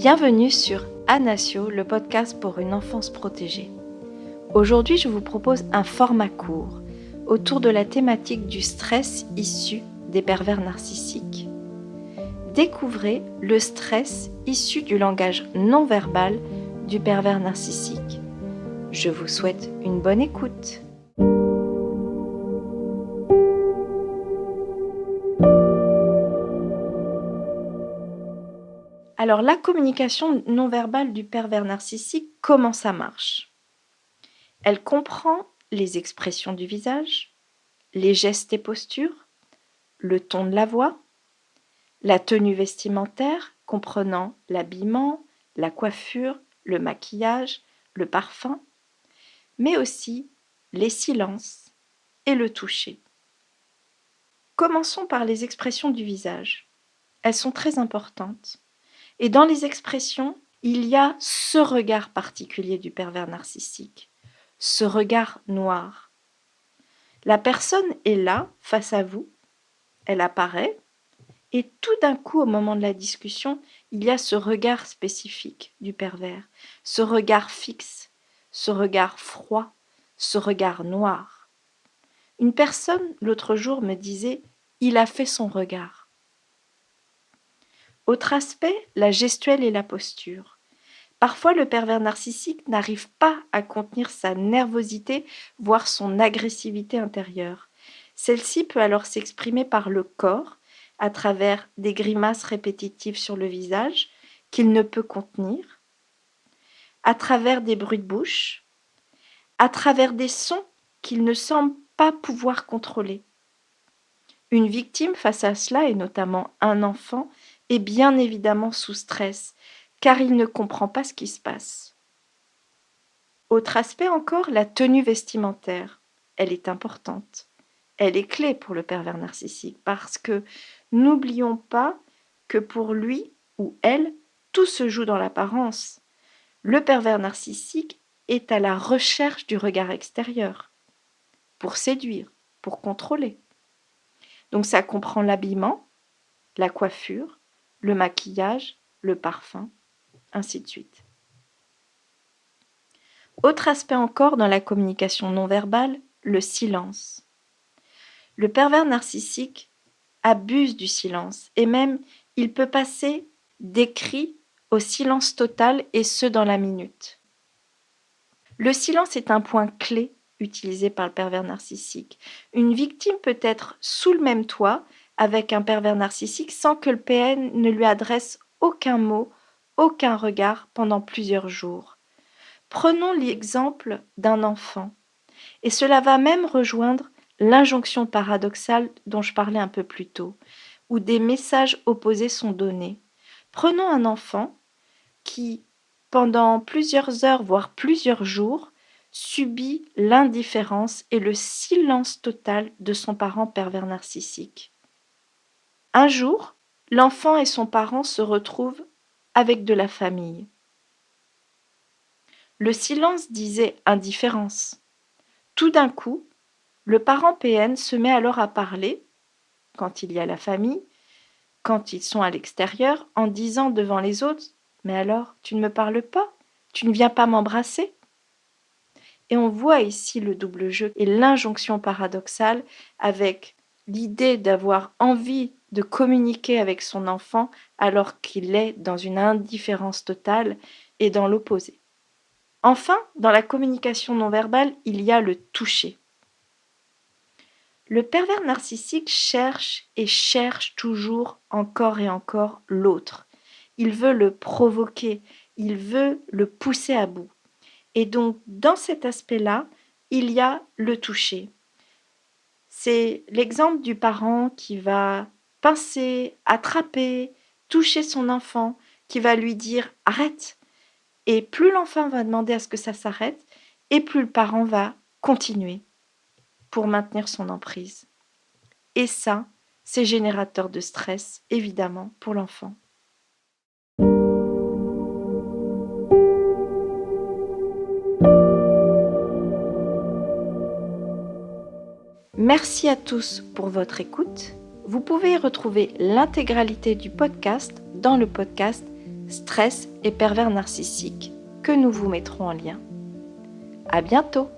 Bienvenue sur Anasio, le podcast pour une enfance protégée. Aujourd'hui, je vous propose un format court autour de la thématique du stress issu des pervers narcissiques. Découvrez le stress issu du langage non verbal du pervers narcissique. Je vous souhaite une bonne écoute. Alors, la communication non verbale du pervers narcissique, comment ça marche ? Elle comprend les expressions du visage, les gestes et postures, le ton de la voix, la tenue vestimentaire comprenant l'habillement, la coiffure, le maquillage, le parfum, mais aussi les silences et le toucher. Commençons par les expressions du visage. Elles sont très importantes. Et dans les expressions, il y a ce regard particulier du pervers narcissique, ce regard noir. La personne est là, face à vous, elle apparaît, et tout d'un coup, au moment de la discussion, il y a ce regard spécifique du pervers, ce regard fixe, ce regard froid, ce regard noir. Une personne, l'autre jour, me disait « il a fait son regard ». Autre aspect, la gestuelle et la posture. Parfois, le pervers narcissique n'arrive pas à contenir sa nervosité, voire son agressivité intérieure. Celle-ci peut alors s'exprimer par le corps, à travers des grimaces répétitives sur le visage qu'il ne peut contenir, à travers des bruits de bouche, à travers des sons qu'il ne semble pas pouvoir contrôler. Une victime face à cela, et notamment un enfant, est bien évidemment sous stress, car il ne comprend pas ce qui se passe. Autre aspect encore, la tenue vestimentaire. Elle est importante. Elle est clé pour le pervers narcissique, parce que n'oublions pas que pour lui ou elle, tout se joue dans l'apparence. Le pervers narcissique est à la recherche du regard extérieur, pour séduire, pour contrôler. Donc ça comprend l'habillement, la coiffure, le maquillage, le parfum, ainsi de suite. Autre aspect encore dans la communication non verbale, le silence. Le pervers narcissique abuse du silence et même il peut passer des cris au silence total et ce dans la minute. Le silence est un point clé utilisé par le pervers narcissique. Une victime peut être sous le même toit avec un pervers narcissique sans que le PN ne lui adresse aucun mot, aucun regard pendant plusieurs jours. Prenons l'exemple d'un enfant, et cela va même rejoindre l'injonction paradoxale dont je parlais un peu plus tôt, où des messages opposés sont donnés. Prenons un enfant qui, pendant plusieurs heures, voire plusieurs jours, subit l'indifférence et le silence total de son parent pervers narcissique. Un jour, l'enfant et son parent se retrouvent avec de la famille. Le silence disait indifférence. Tout d'un coup, le parent PN se met alors à parler, quand il y a la famille, quand ils sont à l'extérieur, en disant devant les autres « Mais alors, tu ne me parles pas ? Tu ne viens pas m'embrasser ?» Et on voit ici le double jeu et l'injonction paradoxale avec l'idée d'avoir envie de communiquer avec son enfant alors qu'il est dans une indifférence totale et dans l'opposé. Enfin, dans la communication non verbale, il y a le toucher. Le pervers narcissique cherche et cherche toujours encore et encore l'autre. Il veut le provoquer, il veut le pousser à bout. Et donc, dans cet aspect-là, il y a le toucher. C'est l'exemple du parent qui va pincer, attraper, toucher son enfant, qui va lui dire « arrête ». Et plus l'enfant va demander à ce que ça s'arrête, et plus le parent va continuer pour maintenir son emprise. Et ça, c'est générateur de stress, évidemment, pour l'enfant. Merci à tous pour votre écoute. Vous pouvez retrouver l'intégralité du podcast dans le podcast stress et pervers narcissique que nous vous mettrons en lien. À bientôt!